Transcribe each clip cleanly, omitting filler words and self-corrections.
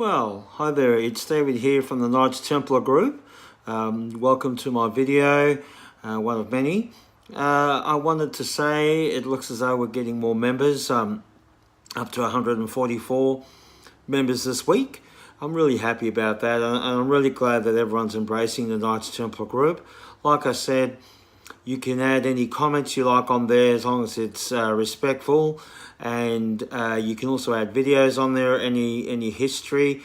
Well, hi there, it's David here from the Knights Templar Group. Welcome to my video, one of many. I wanted to say it looks as though we're getting more members, up to 144 members this week. I'm really happy about that, and I'm really glad that everyone's embracing the Knights Templar Group. Like I said, you can add any comments you like on there as long as it's respectful, and you can also add videos on there, any history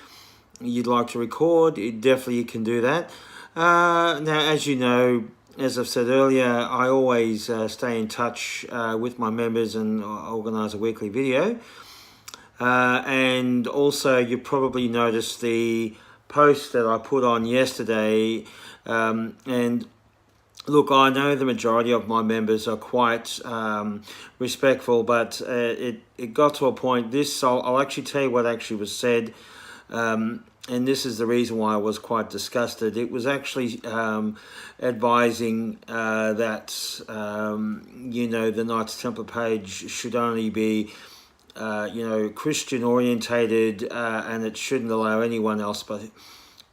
you'd like to record. You can do that. Now, as you know, as I've said earlier, I always stay in touch with my members and organise a weekly video. And also, you probably noticed the post that I put on yesterday, and look, I know the majority of my members are quite respectful, but it got to a point. I'll actually tell you what actually was said, and this is the reason why I was quite disgusted. It was actually advising that the Knights Templar page should only be Christian orientated, and it shouldn't allow anyone else but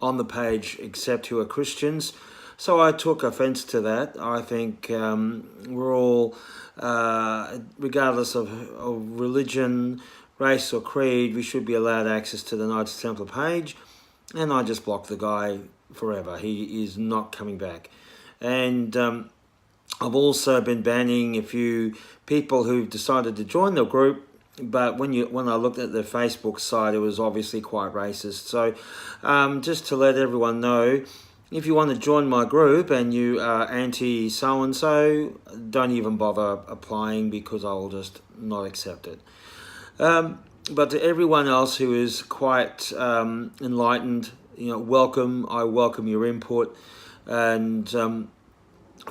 on the page except who are Christians. So I took offence to that. I think we're all, regardless of religion, race or creed, we should be allowed access to the Knights Templar page. And I just blocked the guy forever. He is not coming back. And I've also been banning a few people who've decided to join the group, but when I looked at their Facebook site, it was obviously quite racist. So just to let everyone know, if you want to join my group and you are anti so-and-so, don't even bother applying, because I will just not accept it. But to everyone else who is quite enlightened, welcome. I welcome your input, and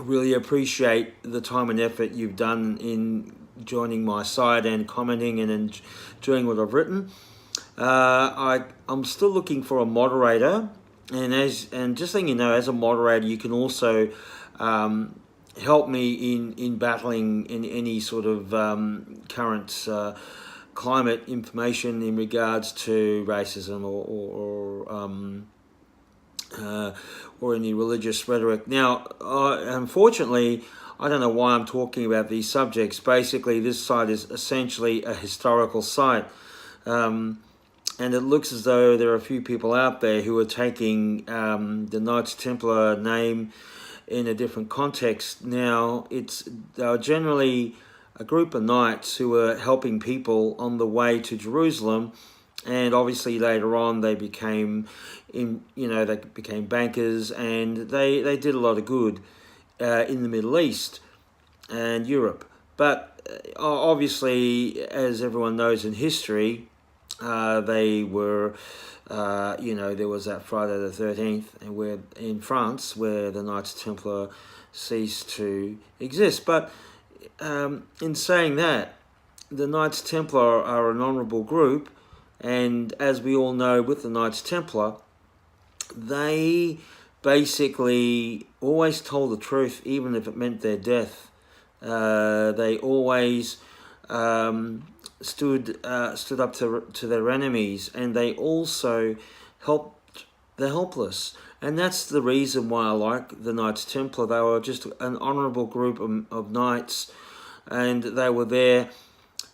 really appreciate the time and effort you've done in joining my site and commenting and enjoying what I've written. I'm still looking for a moderator. And just letting you know, as a moderator, you can also help me in battling in any sort of current climate information in regards to racism or any religious rhetoric. Now, unfortunately, I don't know why I'm talking about these subjects. Basically, this site is essentially a historical site. And it looks as though there are a few people out there who are taking the Knights Templar name in a different context. Now, they are generally a group of knights who are helping people on the way to Jerusalem, and obviously later on they became bankers, and they did a lot of good in the Middle East and Europe. But obviously, as everyone knows in history, they were, there was that Friday the 13th, and we're in France, where the Knights Templar ceased to exist. But in saying that, the Knights Templar are an honourable group, and as we all know, with the Knights Templar, they basically always told the truth, even if it meant their death. They always stood up to their enemies, and they also helped the helpless. And that's the reason why I like the Knights Templar. They were just an honourable group of knights, and they were there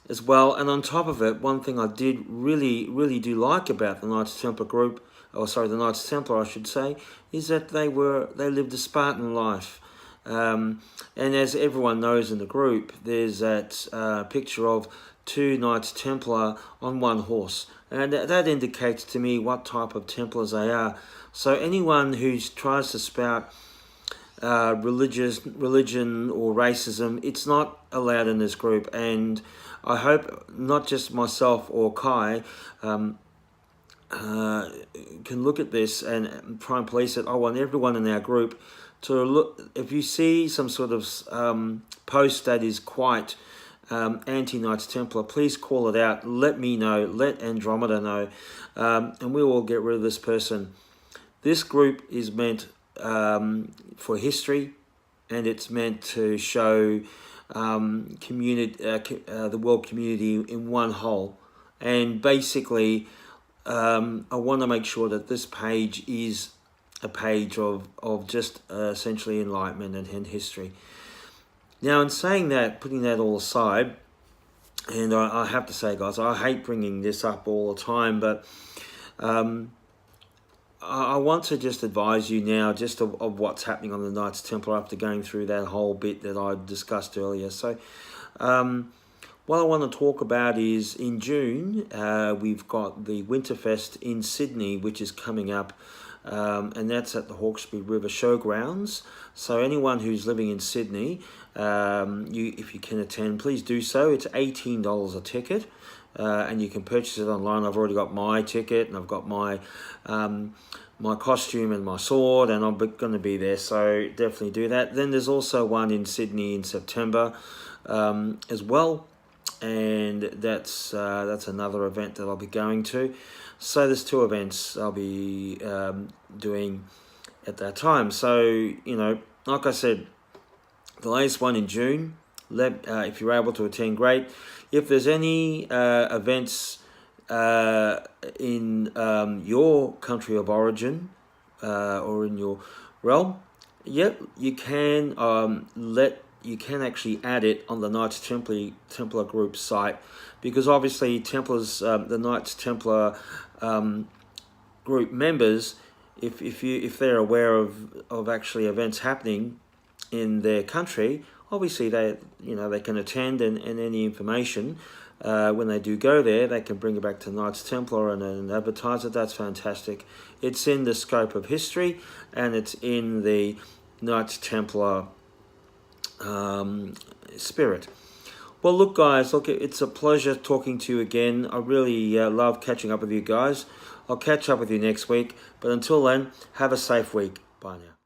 as well. And on top of it, one thing I did really do like about the Knights Templar group, the Knights Templar, I should say, is that they lived a Spartan life. And as everyone knows in the group, there's that picture of two Knights Templar on one horse, and that indicates to me what type of Templars they are. So anyone who tries to spout religion or racism, it's not allowed in this group. And I hope not just myself or Kai can look at this and try and police it. I want everyone in our group to look. If you see some sort of post that is quite anti-Knights Templar, please call it out. Let me know. Let Andromeda know, and we will get rid of this person. This group is meant for history, and it's meant to show the world community in one whole. And basically, I want to make sure that this page is a page of just essentially enlightenment and history. Now, in saying that, putting that all aside, and I have to say, guys, I hate bringing this up all the time, but I want to just advise you now just of what's happening on the Knights Templar after going through that whole bit that I discussed earlier. So what I want to talk about is in June, we've got the Winterfest in Sydney, which is coming up. And that's at the Hawkesbury River Showgrounds. So anyone who's living in Sydney, if you can attend, please do so. It's $18 a ticket, and you can purchase it online. I've already got my ticket, and I've got my my costume and my sword, and I'm going to be there, so definitely do that. Then there's also one in Sydney in September as well, and that's another event that I'll be going to. So there's 2 events I'll be doing at that time. So, you know, like I said, the latest one in June, if you're able to attend, great. If there's any events in your country of origin or in your realm, yep, you can you can actually add it on the Knights Templar group site, because obviously Templars, the Knights Templar group members, if they're aware of actually events happening in their country, obviously they can attend, and any information when they do go there, they can bring it back to Knights Templar and advertise it. That's fantastic. It's in the scope of history, and it's in the Knights Templar spirit. Well, look, guys, it's a pleasure talking to you again. I really love catching up with you guys. I'll catch up with you next week, but until then, have a safe week. Bye now.